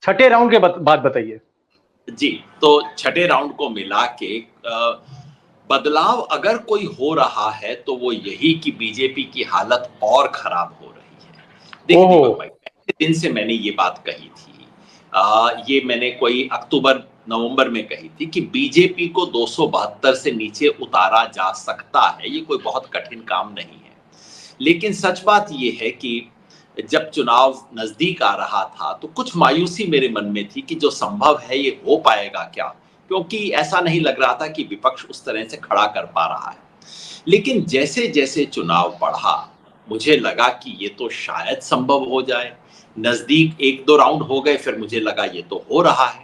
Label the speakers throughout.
Speaker 1: छठे राउंड के बाद बताइए।
Speaker 2: जी, तो छठे राउंड को मिला के बदलाव अगर कोई हो रहा है तो वो यही कि बीजेपी की हालत और खराब हो रही है। देखिए
Speaker 1: ओहो!
Speaker 2: दीपक भाई, पहले दिन से मैंने ये बात कही थी। ये मैंने कोई अक्टूबर नवंबर में कही थी कि बीजेपी को 272 से नीचे उतारा जा सकता है, ये कोई बहुत कठिन काम नहीं है। लेकिन सच बात ये है कि जब चुनाव नजदीक आ रहा था तो कुछ मायूसी मेरे मन में थी कि जो संभव है ये हो पाएगा क्या, क्योंकि ऐसा नहीं लग रहा था कि विपक्ष उस तरह से खड़ा कर पा रहा है। लेकिन जैसे जैसे चुनाव बढ़ा मुझे लगा कि ये तो शायद संभव हो जाए। नजदीक एक दो राउंड हो गए, फिर मुझे लगा ये तो हो रहा है।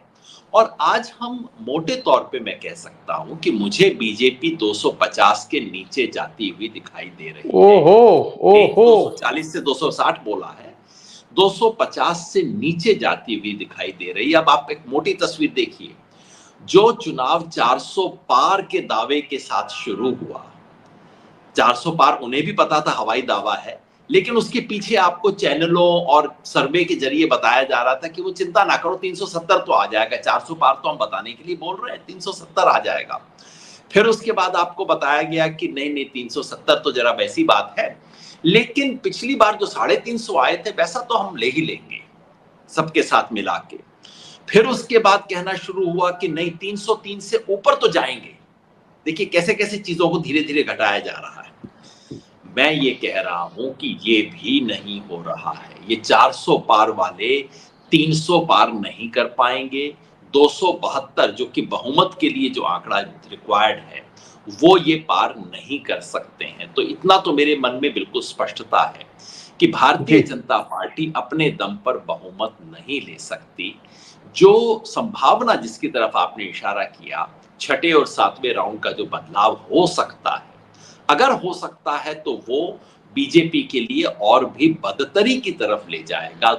Speaker 2: और आज हम मोटे तौर पे मैं कह सकता हूं कि मुझे बीजेपी 250 के नीचे जाती हुई दिखाई दे रही है।
Speaker 1: ओहो!
Speaker 2: एक
Speaker 1: ओहो!
Speaker 2: 240 से 260 बोला है, 250 से नीचे जाती हुई दिखाई दे रही है। अब आप एक मोटी तस्वीर देखिए, जो चुनाव 400 पार के दावे के साथ शुरू हुआ, 400 पार उन्हें भी पता था हवाई दावा है, लेकिन उसके पीछे आपको चैनलों और सर्वे के जरिए बताया जा रहा था कि वो चिंता ना करो 370 तो आ जाएगा, 400 पार तो हम बताने के लिए बोल रहे हैं, 370 आ जाएगा। फिर उसके बाद आपको बताया गया कि नहीं नहीं 370 तो जरा वैसी बात है, लेकिन पिछली बार जो 350 आए थे वैसा तो हम ले ही लेंगे सबके साथ मिला के। फिर उसके बाद कहना शुरू हुआ कि नहीं 303 से ऊपर तो जाएंगे। देखिए कैसे कैसे चीजों को धीरे धीरे घटाया जा रहा है। मैं ये कह रहा हूं कि ये भी नहीं हो रहा है, ये 400 पार वाले 300 पार नहीं कर पाएंगे। 272 जो कि बहुमत के लिए जो आंकड़ा रिक्वायर्ड है वो ये पार नहीं कर सकते हैं। तो इतना तो मेरे मन में बिल्कुल स्पष्टता है कि भारतीय
Speaker 1: जी।
Speaker 2: जनता पार्टी अपने दम पर बहुमत नहीं ले सकती। जो संभावना जिसकी तरफ आपने इशारा किया, छठे और सातवें राउंड का जो बदलाव हो सकता है, अगर हो सकता है तो वो बीजेपी के लिए और भी बदतरी की तरफ ले जाएगा।